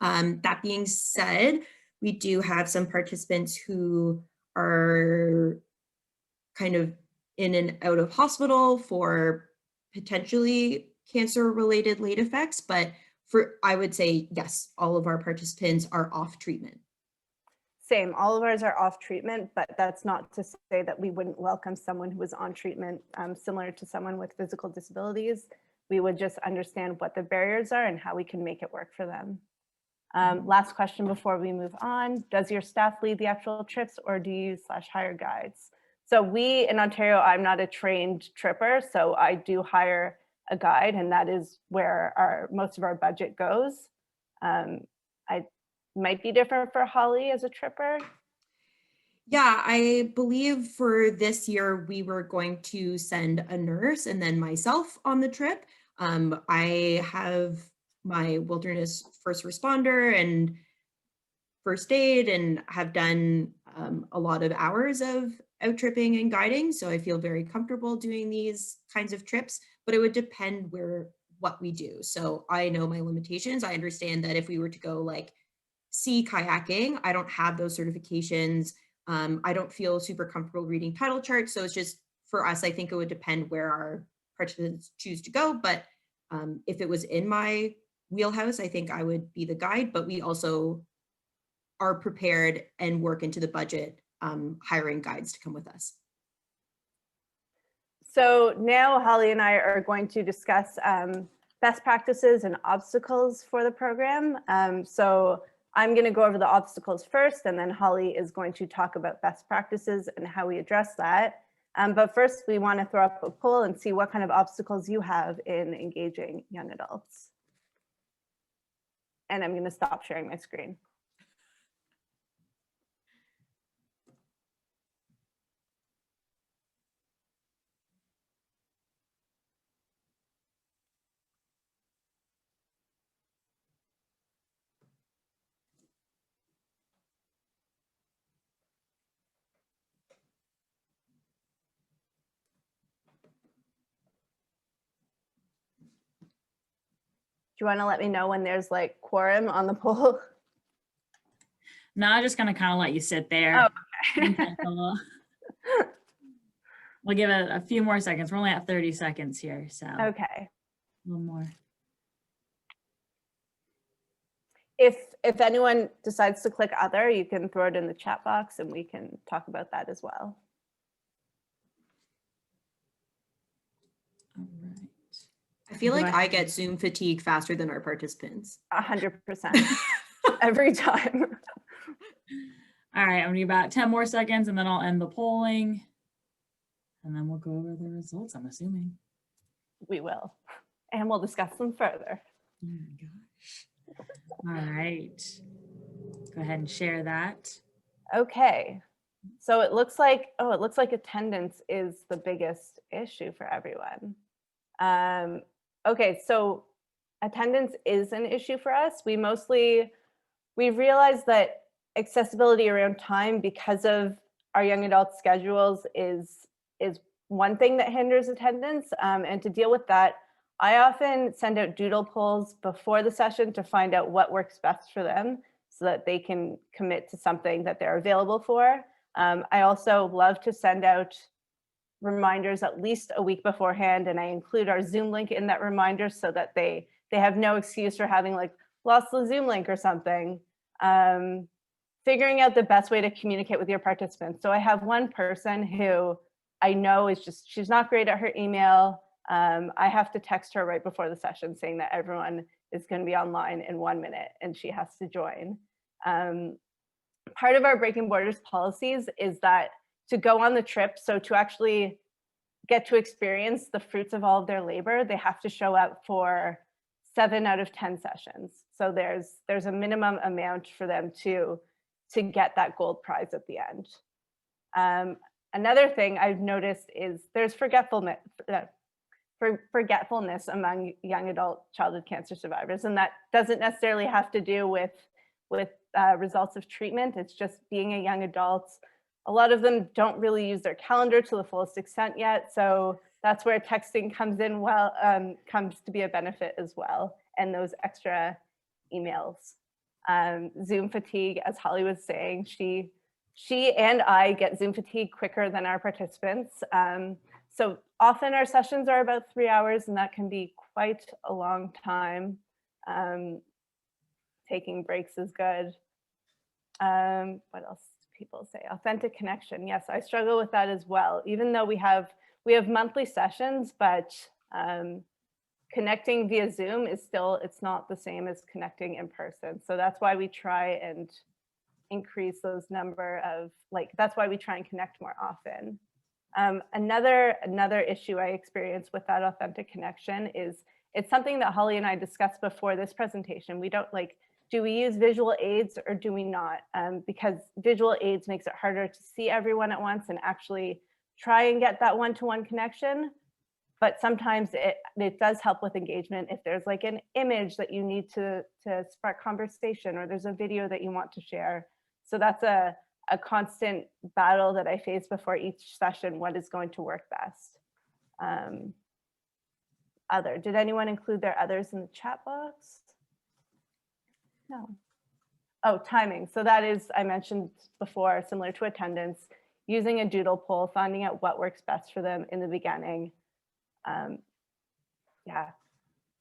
S2: That being said, we do have some participants who are kind of in and out of hospital for potentially cancer-related late effects, but I would say, yes, all of our participants are off treatment.
S4: Same, all of ours are off treatment, but that's not to say that we wouldn't welcome someone who was on treatment, similar to someone with physical disabilities. We would just understand what the barriers are and how we can make it work for them. Last question before we move on. Does your staff lead the actual trips, or do you /hire guides? So we in Ontario, I'm not a trained tripper, so I do hire a guide, and that is where most of our budget goes. I might be different for Holly as a tripper.
S2: Yeah, I believe for this year, we were going to send a nurse and then myself on the trip. I have my wilderness first responder and first aid, and have done a lot of hours of out tripping and guiding. So I feel very comfortable doing these kinds of trips, but it would depend what we do. So I know my limitations. I understand that if we were to go like sea kayaking, I don't have those certifications. I don't feel super comfortable reading title charts. So it's just, for us, I think it would depend where our participants choose to go. But if it was in my wheelhouse, I think I would be the guide, but we also are prepared and work into the budget hiring guides to come with us.
S4: So now Holly and I are going to discuss best practices and obstacles for the program. So I'm going to go over the obstacles first, and then Holly is going to talk about best practices and how we address that. But first, we want to throw up a poll and see what kind of obstacles you have in engaging young adults. And I'm going to stop sharing my screen. you want to let me know when there's like quorum on the poll?
S3: No, I'm just gonna kind of let you sit there.
S4: Oh, okay.
S3: We'll give it a few more seconds. We're only at 30 seconds here, so a
S4: Okay.
S3: little more.
S4: If anyone decides to click other, you can throw it in the chat box and we can talk about that as well.
S3: All right.
S2: I feel
S3: Go
S2: like I
S3: ahead.
S2: get Zoom fatigue faster than our participants.
S4: 100% every time.
S3: All right, I'm gonna give about 10 more seconds and then I'll end the polling. And then we'll go over the results, I'm assuming.
S4: We will. And we'll discuss them further.
S3: Oh my gosh. All right. Go ahead and share that.
S4: Okay. So it looks like, attendance is the biggest issue for everyone. Okay, so attendance is an issue for us. We've realized that accessibility around time because of our young adult schedules is one thing that hinders attendance. And to deal with that, I often send out doodle polls before the session to find out what works best for them so that they can commit to something that they're available for. I also love to send out reminders at least a week beforehand, and I include our Zoom link in that reminder so that they have no excuse for having like lost the Zoom link or something. Figuring out the best way to communicate with your participants. So I have one person who I know she's not great at her email. I have to text her right before the session saying that everyone is going to be online in 1 minute and she has to join. Part of our Breaking Borders policies is that to go on the trip, so to actually get to experience the fruits of all of their labor, they have to show up for 7 out of 10 sessions. So there's a minimum amount for them to get that gold prize at the end. Another thing I've noticed is there's forgetfulness among young adult childhood cancer survivors, and that doesn't necessarily have to do with results of treatment. It's just being a young adult. A lot of them don't really use their calendar to the fullest extent yet, so that's where texting comes in comes to be a benefit as well, and those extra emails. Zoom fatigue, as Holly was saying, she and I get Zoom fatigue quicker than our participants. So often our sessions are about 3 hours, and that can be quite a long time. Taking breaks is good. What else do people say? Authentic connection. Yes, I struggle with that as well. Even though we have monthly sessions, but connecting via Zoom is it's not the same as connecting in person. So that's why we try and increase those number of, that's why we try and connect more often. Another issue I experience with that authentic connection is it's something that Holly and I discussed before this presentation. We don't do we use visual aids or do we not? Because visual aids makes it harder to see everyone at once and actually try and get that one-to-one connection. But sometimes it does help with engagement if there's like an image that you need to spark conversation, or there's a video that you want to share. So that's a constant battle that I face before each session. What is going to work best? Did anyone include their others in the chat box? No. Oh, timing. So that is, I mentioned before, similar to attendance, using a doodle poll, finding out what works best for them in the beginning. Yeah.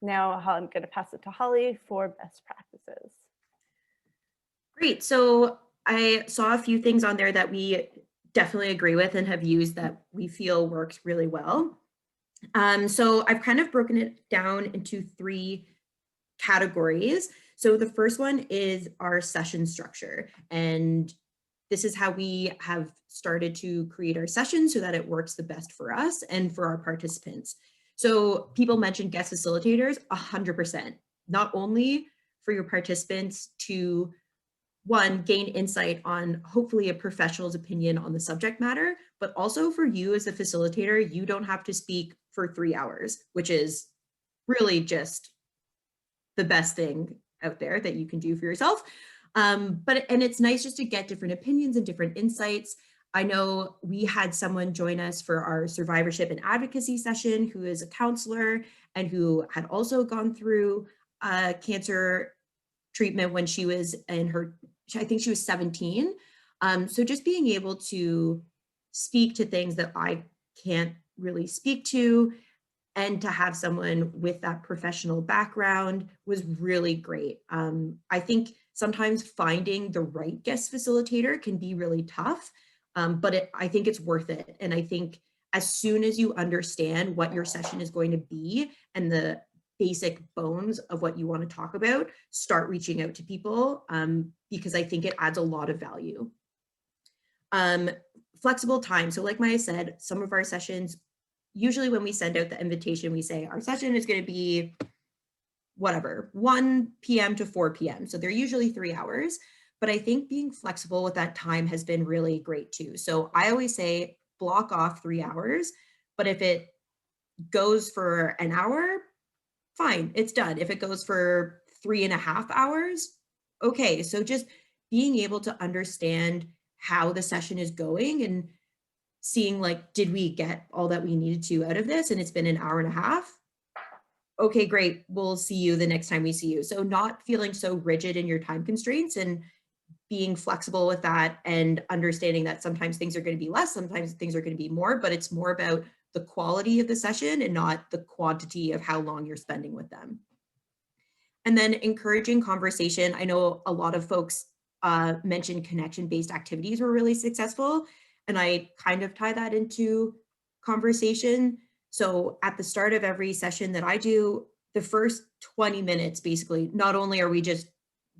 S4: Now I'm going to pass it to Holly for best practices.
S2: Great. So I saw a few things on there that we definitely agree with and have used that we feel works really well. So I've kind of broken it down into 3 categories. So the first one is our session structure. And this is how we have started to create our session so that it works the best for us and for our participants. So people mentioned guest facilitators, 100%, not only for your participants to, one, gain insight on hopefully a professional's opinion on the subject matter, but also for you as a facilitator, you don't have to speak for 3 hours, which is really just the best thing out there that you can do for yourself. And it's nice just to get different opinions and different insights. I know we had someone join us for our survivorship and advocacy session who is a counselor and who had also gone through cancer treatment when she was in her, I think she was 17. So just being able to speak to things that I can't really speak to, and to have someone with that professional background was really great. I think sometimes finding the right guest facilitator can be really tough, but I think it's worth it. And I think as soon as you understand what your session is going to be and the basic bones of what you want to talk about, start reaching out to people, because I think it adds a lot of value. Flexible time. So like Maya said, some of our sessions, usually when we send out the invitation, we say our session is going to be whatever, 1 p.m. to 4 p.m. So they're usually 3 hours, but I think being flexible with that time has been really great too. So I always say block off 3 hours, but if it goes for an hour, fine, it's done. If it goes for 3.5 hours, okay. So just being able to understand how the session is going and seeing like, did we get all that we needed to out of this? And it's been an hour and a half. Okay, great. We'll see you the next time we see you. So not feeling so rigid in your time constraints and being flexible with that, and understanding that sometimes things are going to be less, sometimes things are going to be more, but it's more about the quality of the session and not the quantity of how long you're spending with them. And then encouraging conversation. I know a lot of folks mentioned connection-based activities were really successful, and I kind of tie that into conversation. So at the start of every session that I do, the first 20 minutes, basically, not only are we just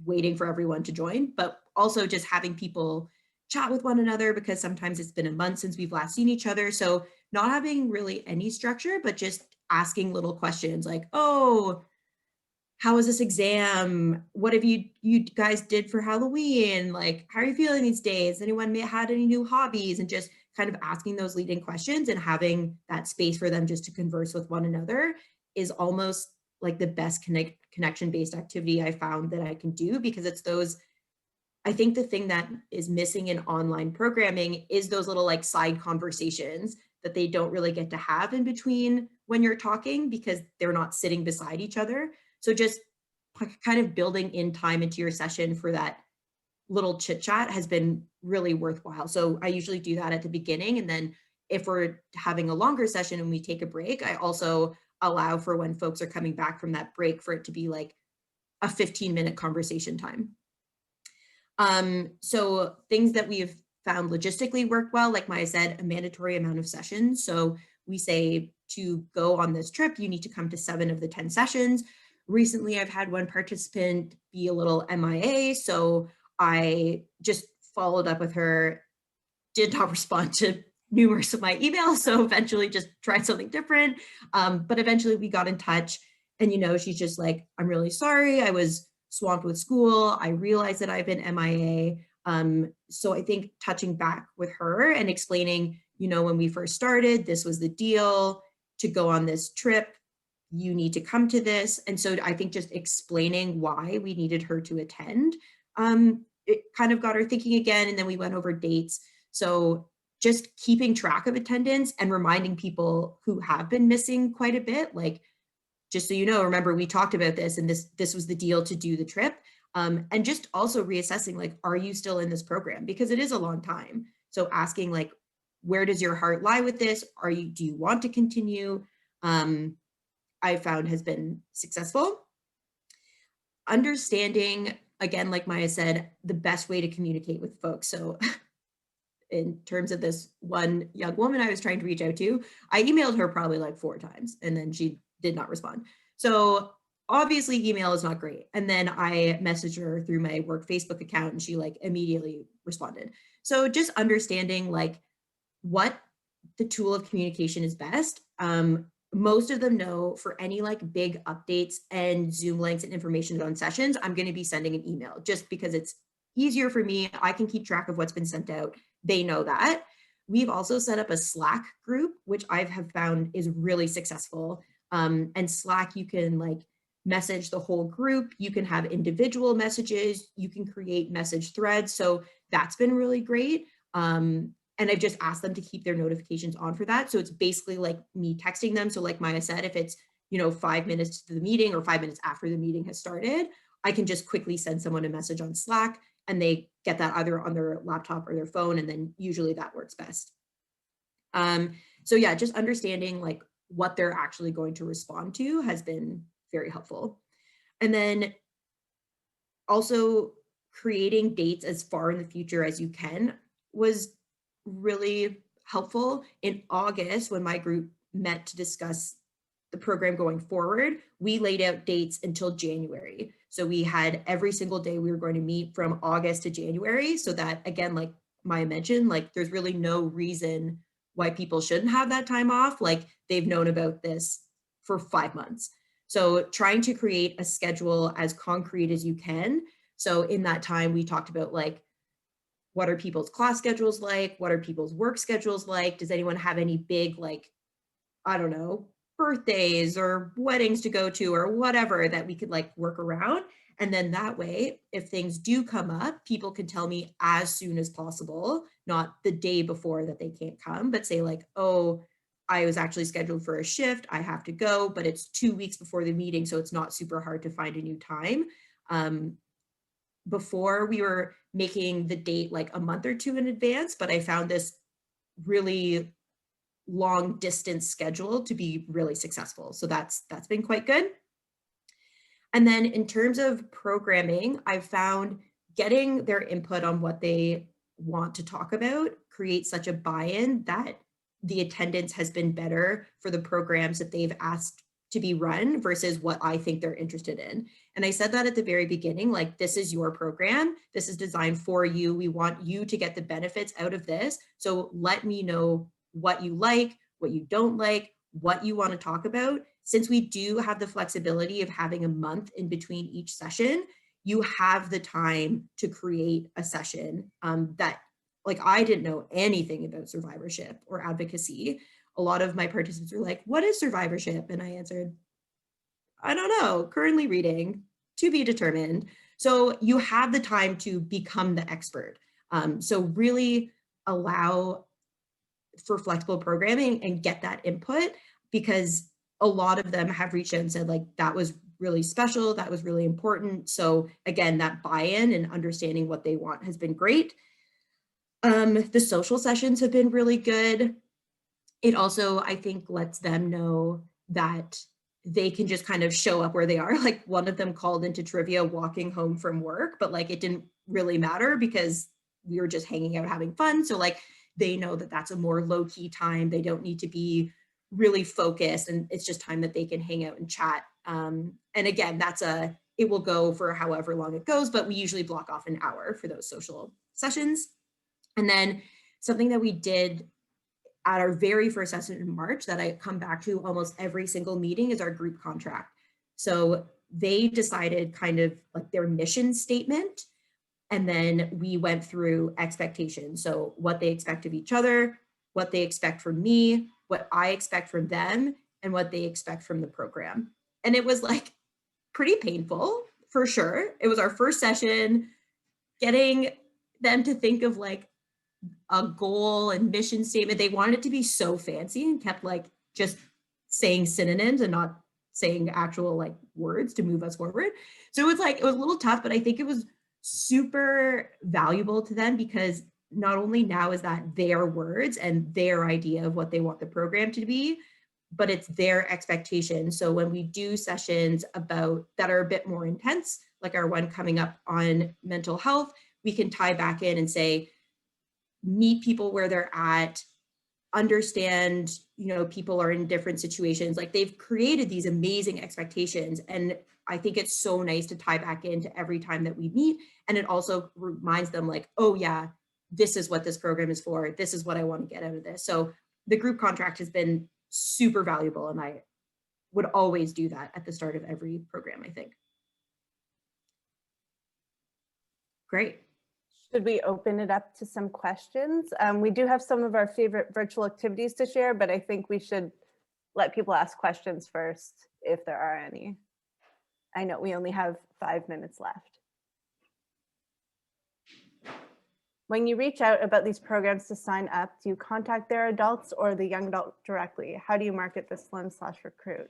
S2: waiting for everyone to join, but also just having people chat with one another, because sometimes it's been a month since we've last seen each other. So not having really any structure, but just asking little questions like, oh, how was this exam? What have you guys did for Halloween? Like, how are you feeling these days? Anyone had any new hobbies? And just kind of asking those leading questions and having that space for them just to converse with one another is almost like the best connection-based activity I found that I can do, because it's those, I think the thing that is missing in online programming is those little like side conversations that they don't really get to have in between when you're talking, because they're not sitting beside each other. So just kind of building in time into your session for that little chit chat has been really worthwhile. So I usually do that at the beginning. And then if we're having a longer session and we take a break, I also allow for when folks are coming back from that break for it to be like a 15-minute conversation time. So things that we've found logistically work well, like Maya said, a mandatory amount of sessions. So we say to go on this trip, you need to come to 7 of the 10 sessions. Recently, I've had one participant be a little MIA, so I just followed up with her, did not respond to numerous of my emails, so eventually just tried something different. But eventually we got in touch, and she's just like, I'm really sorry, I was swamped with school. I realized that I've been MIA. So I think touching back with her and explaining, when we first started, this was the deal to go on this trip. You need to come to this. And so I think just explaining why we needed her to attend, it kind of got her thinking again. And then we went over dates. So just keeping track of attendance and reminding people who have been missing quite a bit, like, just so you know, remember we talked about this and this was the deal to do the trip. And just also reassessing, like, are you still in this program? Because it is a long time. So asking, like, where does your heart lie with this? Do you want to continue? I found has been successful. Understanding, again, like Maya said, the best way to communicate with folks. So in terms of this one young woman I was trying to reach out to, I emailed her probably like 4 times and then she did not respond. So obviously email is not great. And then I messaged her through my work Facebook account and she like immediately responded. So just understanding like what the tool of communication is best. Most of them know for any like big updates and Zoom links and information on sessions, I'm going to be sending an email just because it's easier for me. I can keep track of what's been sent out. They know that. We've also set up a Slack group, which I have found is really successful. And Slack, you can like message the whole group. You can have individual messages. You can create message threads. So that's been really great. And I've just asked them to keep their notifications on for that. So it's basically like me texting them. So like Maya said, if it's, 5 minutes to the meeting or 5 minutes after the meeting has started, I can just quickly send someone a message on Slack and they get that either on their laptop or their phone, and then usually that works best. So yeah, just understanding like what they're actually going to respond to has been very helpful. And then also creating dates as far in the future as you can was really helpful. In August, when my group met to discuss the program going forward, we laid out dates until January. So we had every single day we were going to meet from August to January, so that, again, like Maya mentioned, like there's really no reason why people shouldn't have that time off. Like they've known about this for 5 months. So trying to create a schedule as concrete as you can. So in that time, we talked about like, what are people's class schedules like? What are people's work schedules like? Does anyone have any big, like, I don't know, birthdays or weddings to go to or whatever that we could like work around? And then that way, if things do come up, people can tell me as soon as possible, not the day before that they can't come, but say like, oh, I was actually scheduled for a shift, I have to go, but it's 2 weeks before the meeting, so it's not super hard to find a new time. Before we were making the date like a month or two in advance, but I found this really long distance schedule to be really successful. So that's been quite good. And then in terms of programming, I've found getting their input on what they want to talk about creates such a buy-in that the attendance has been better for the programs that they've asked to be run versus what I think they're interested in. And I said that at the very beginning, like, this is your program. This is designed for you. We want you to get the benefits out of this. So let me know what you like, what you don't like, what you want to talk about. Since we do have the flexibility of having a month in between each session, you have the time to create a session that, like, I didn't know anything about survivorship or advocacy. A lot of my participants were like, what is survivorship? And I answered, I don't know, currently reading, to be determined. So you have the time to become the expert. So really allow for flexible programming and get that input, because a lot of them have reached out and said like, that was really special, that was really important. So again, that buy-in and understanding what they want has been great. The social sessions have been really good. It also, I think, lets them know that they can just kind of show up where they are. Like one of them called into trivia walking home from work, but like it didn't really matter because we were just hanging out having fun. So like they know that that's a more low-key time. They don't need to be really focused, and it's just time that they can hang out and chat. And again, it will go for however long it goes, but we usually block off an hour for those social sessions. And then something that we did at our very first session in March that I come back to almost every single meeting is our group contract. So they decided kind of like their mission statement, and then we went through expectations. So what they expect of each other, what they expect from me, what I expect from them, and what they expect from the program. And it was like pretty painful for sure. It was our first session, getting them to think of like a goal and mission statement. They wanted it to be so fancy and kept like just saying synonyms and not saying actual like words to move us forward. So it was a little tough, but I think it was super valuable to them, because not only now is that their words and their idea of what they want the program to be, but it's their expectation. So when we do sessions about that are a bit more intense, like our one coming up on mental health, we can tie back in and say, meet people where they're at, understand, people are in different situations. Like they've created these amazing expectations. And I think it's so nice to tie back into every time that we meet. And it also reminds them like, oh yeah, this is what this program is for. This is what I want to get out of this. So the group contract has been super valuable. And I would always do that at the start of every program, I think. Great.
S4: Should we open it up to some questions? We do have some of our favorite virtual activities to share, but I think we should let people ask questions first, if there are any. I know we only have 5 minutes left. When you reach out about these programs to sign up, do you contact their adults or the young adult directly? How do you market the Slim/recruit?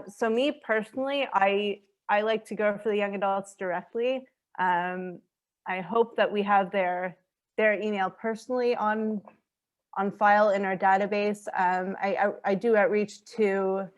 S4: So me personally, I like to go for the young adults directly. I hope that we have their email personally on file in our database. I do outreach to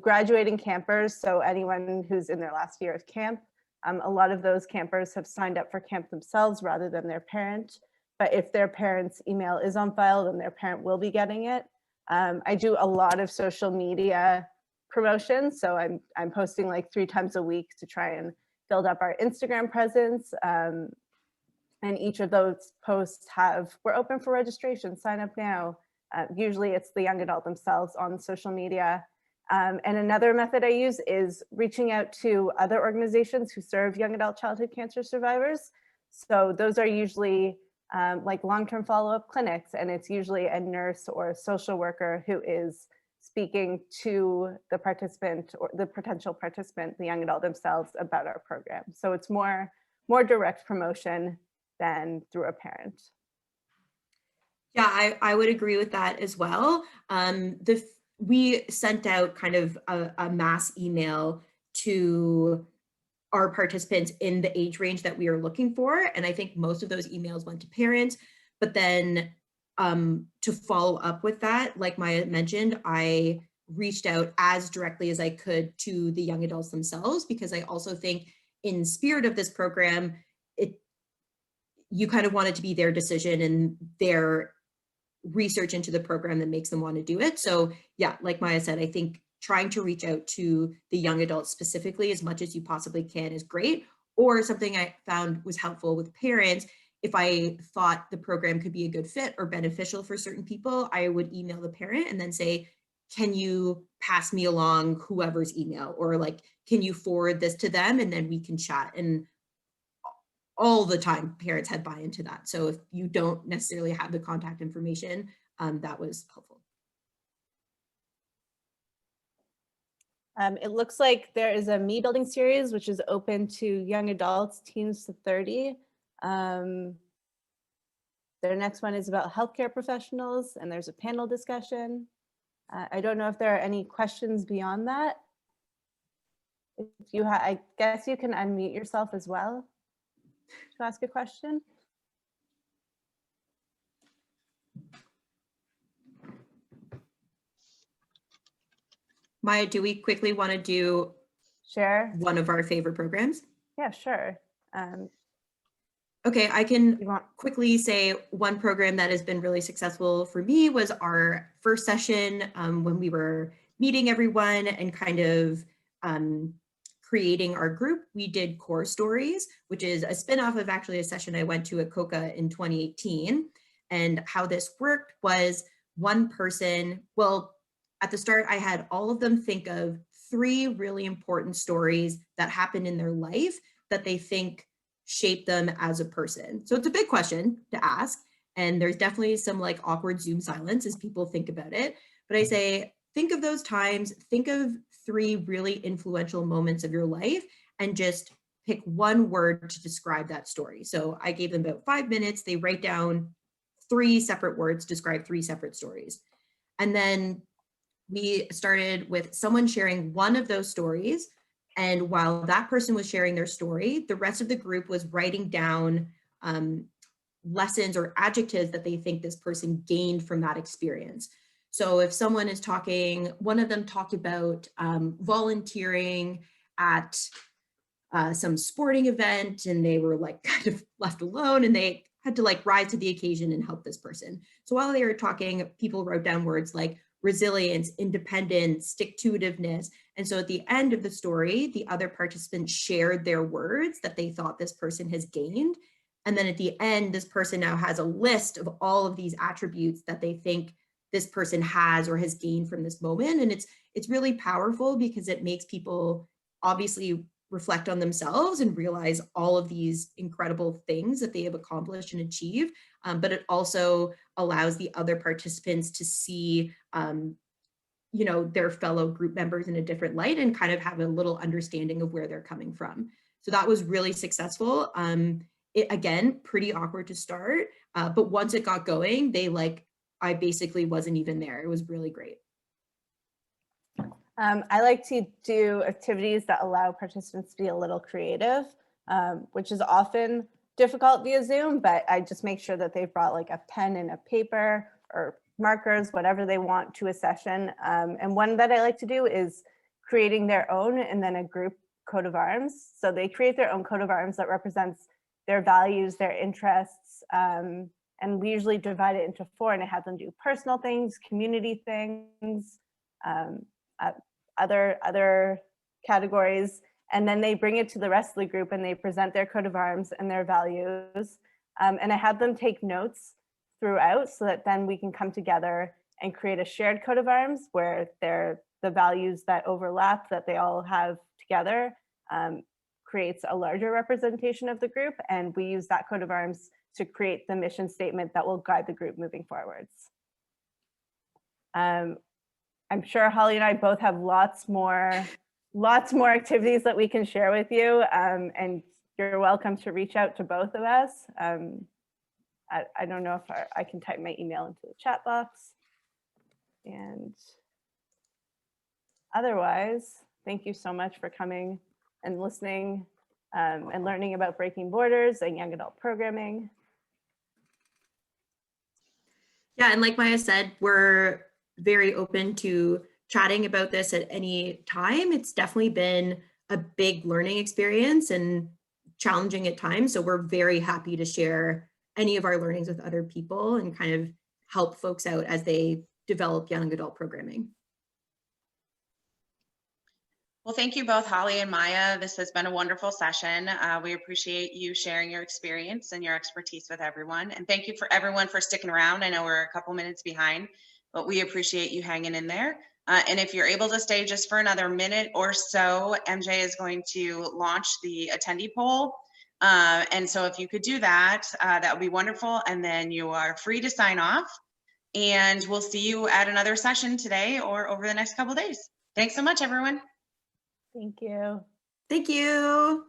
S4: graduating campers, so anyone who's in their last year of camp. A lot of those campers have signed up for camp themselves rather than their parent. But if their parent's email is on file, then their parent will be getting it. I do a lot of social media promotion, so I'm posting like 3 times a week to try and build up our Instagram presence. And each of those posts we're open for registration, sign up now. Usually it's the young adult themselves on social media. And another method I use is reaching out to other organizations who serve young adult childhood cancer survivors. So those are usually like long-term follow-up clinics, and it's usually a nurse or a social worker who is speaking to the participant or the potential participant, the young adult themselves, about our program. So it's more direct promotion than through a parent.
S2: Yeah, I would agree with that as well. We sent out kind of a mass email to our participants in the age range that we are looking for. And I think most of those emails went to parents, but then to follow up with that, like Maya mentioned, I reached out as directly as I could to the young adults themselves, because I also think in spirit of this program, you kind of want it to be their decision and their research into the program that makes them want to do it. So yeah, like Maya said, I think trying to reach out to the young adults specifically as much as you possibly can is great. Or something I found was helpful with parents, if I thought the program could be a good fit or beneficial for certain people, I would email the parent and then say, can you pass me along whoever's email, or like, can you forward this to them and then we can chat. And all the time parents had buy into that. So if you don't necessarily have the contact information, that was helpful.
S4: It looks like there is a Me Building series, which is open to young adults, teens to 30. Their next one is about healthcare professionals, and there's a panel discussion. I don't know if there are any questions beyond that. If you have, I guess you can unmute yourself as well to ask a question.
S2: Maya, do we quickly want to do
S4: Share?
S2: one of our favorite programs?
S4: Yeah, sure.
S2: Okay, I can
S4: You want?
S2: quickly say one program that has been really successful for me was our first session when we were meeting everyone and kind of creating our group. We did Core Stories, which is a spin-off of actually a session I went to at COCA in 2018. And how this worked was one person, well, at the start, I had all of them think of 3 really important stories that happened in their life that they think shape them as a person. So it's a big question to ask. And there's definitely some like awkward Zoom silence as people think about it. But I say, think of those times, think of 3 really influential moments of your life and just pick one word to describe that story. So I gave them about 5 minutes. They write down 3 separate words, describe 3 separate stories. And then we started with someone sharing one of those stories. And while that person was sharing their story, the rest of the group was writing down lessons or adjectives that they think this person gained from that experience. So if someone is talking, one of them talked about volunteering at some sporting event, and they were like kind of left alone and they had to like rise to the occasion and help this person. So while they were talking, people wrote down words like resilience, independence, stick-to-itiveness. And so at the end of the story, the other participants shared their words that they thought this person has gained. And then at the end, this person now has a list of all of these attributes that they think this person has or has gained from this moment. And it's really powerful because it makes people obviously reflect on themselves and realize all of these incredible things that they have accomplished and achieved. But it also allows the other participants to see, you know, their fellow group members in a different light and kind of have a little understanding of where they're coming from. So that was really successful. It, again, pretty awkward to start, but once it got going, I basically wasn't even there. It was really great.
S4: I like to do activities that allow participants to be a little creative, which is often difficult via Zoom, but I just make sure that they've brought like a pen and a paper or markers, whatever they want to a session. And one that I like to do is creating their own and then a group coat of arms. So they create their own coat of arms that represents their values, their interests, and we usually divide it into 4, and I have them do personal things, community things, other categories, and then they bring it to the rest of the group and they present their coat of arms and their values. And I have them take notes throughout so that then we can come together and create a shared coat of arms where they're the values that overlap that they all have together creates a larger representation of the group. And we use that coat of arms to create the mission statement that will guide the group moving forwards. I'm sure Holly and I both have lots more activities that we can share with you. And you're welcome to reach out to both of us. I don't know if I can type my email into the chat box. And otherwise, thank you so much for coming and listening and learning about Breaking Borders and young adult programming.
S2: Yeah, and like Maya said, we're very open to chatting about this at any time. It's definitely been a big learning experience and challenging at times. So we're very happy to share any of our learnings with other people and kind of help folks out as they develop young adult programming.
S1: Well, thank you both, Holly and Maya. This has been a wonderful session. We appreciate you sharing your experience and your expertise with everyone. And thank you for everyone for sticking around. I know we're a couple minutes behind, but we appreciate you hanging in there. And if you're able to stay just for another minute or so, MJ is going to launch the attendee poll. And so if you could do that, that would be wonderful. And then you are free to sign off. And we'll see you at another session today or over the next couple of days. Thanks so much, everyone.
S4: Thank you.
S2: Thank you.